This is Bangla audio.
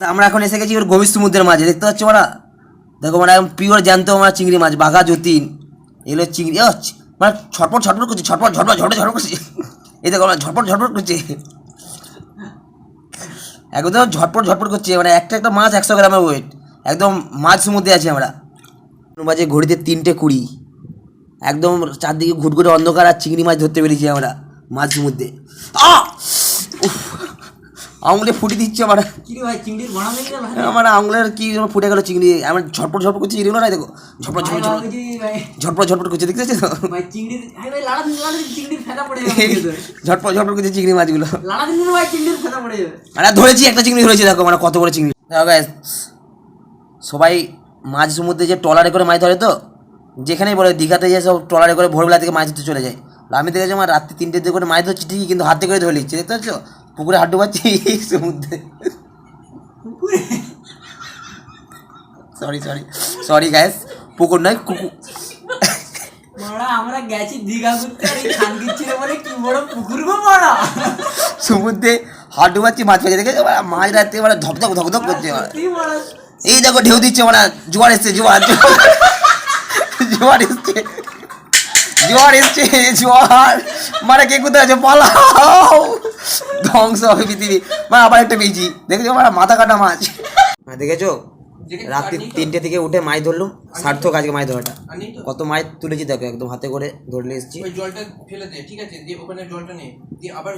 আমরা এখন এসে গেছি ওর গভীর সমুদ্রের মাঝে, দেখতে পাচ্ছ ওরা, দেখো মানে একদম পিওর জ্যান্ত আমার চিংড়ি মাছ, বাঘা যতীন, এগুলো চিংড়ি মানে ছটপট ছটপট করছে, ছটপট ঝটপট ঝটপট ঝটপট করছে, এই দেখো ঝটপট ঝটপট করছে, একদম ঝটপট ঝটপট করছে, মানে একটা একটা মাছ 100 গ্রামের ওয়েট, একদম মাছ সমুদ্রে আছি আমরা। বাজে ঘড়িতে 3:20, একদম চারদিকে ঘুটঘুটে অন্ধকার আর চিংড়ি মাছ ধরতে পেরেছি আমরা মাছ সমুদ্রে। আঙুলে ফুটে দিচ্ছে আমার, আমার আঙুলের কি ফুটে গেল চিংড়ি, আমার ঝটপট ঝটপট করছে চিংড়িগুলো, না দেখো ঝটপট ঝটপট ঝটপট ঝটপট করছে, দেখতে পাচ্ছ তো, ঝটপট ঝটপট করছে চিংড়ি মাছগুলো, মানে ধরেছি একটা চিংড়ি ধরেছি, দেখো মানে কত বড় চিংড়ি। সবাই মাছ সমুদ্রে যে ট্রলারে করে মাছ ধরে, তো যেখানেই বলে দীঘাতে যে সব ট্রলারে করে ভোরবেলা থেকে মাছ ধরতে চলে যায়, আমি দেখেছি আমার রাত্রি 3টের দিকে করে মাছ ধরছি ঠিকই, কিন্তু হাতে করে ধরে নিচ্ছে, দেখতে পাচ্ছ, পুকুরে হাঁটু পাচ্ছি সমুদ্রে। সরি সরি সরি গ্যাস, পুকুর নয় কুকুর, আমরা গেছি দীঘা ঘুরতে, আর এই খানকির ছিল বলে কি বড় পুকুর গো মারা, সমুদ্রে হাঁটু পাচ্ছি মাছ পাচ্ছি, দেখেছো মাছ রাত্রে মানে ধকধক ধকধক করছে, এই দেখো ঢেউ দিচ্ছে, মানে জোয়ার এসছে, জোয়ার জোয়ার এসছে, জোয়ার এসছে, জোয়ার, মানে কে কোথায় আছে পালাও, ধ্বংস হবে পৃথিবী। মানে আবার একটা পেয়েছি, দেখেছো মানে মাথা কাটা মাছ, দেখেছো রাত্রি 3টে থেকে উঠে মাছ ধরলুম, সার্থক আজকে মাছ ধরাটা, কত মাছ তুলেছি দেখো, একদম হাতে করে ধরলে এসেছি। জলটা ফেলে দে, ঠিক আছে, দিয়ে ওখানে জলটা নে, দিয়ে আবার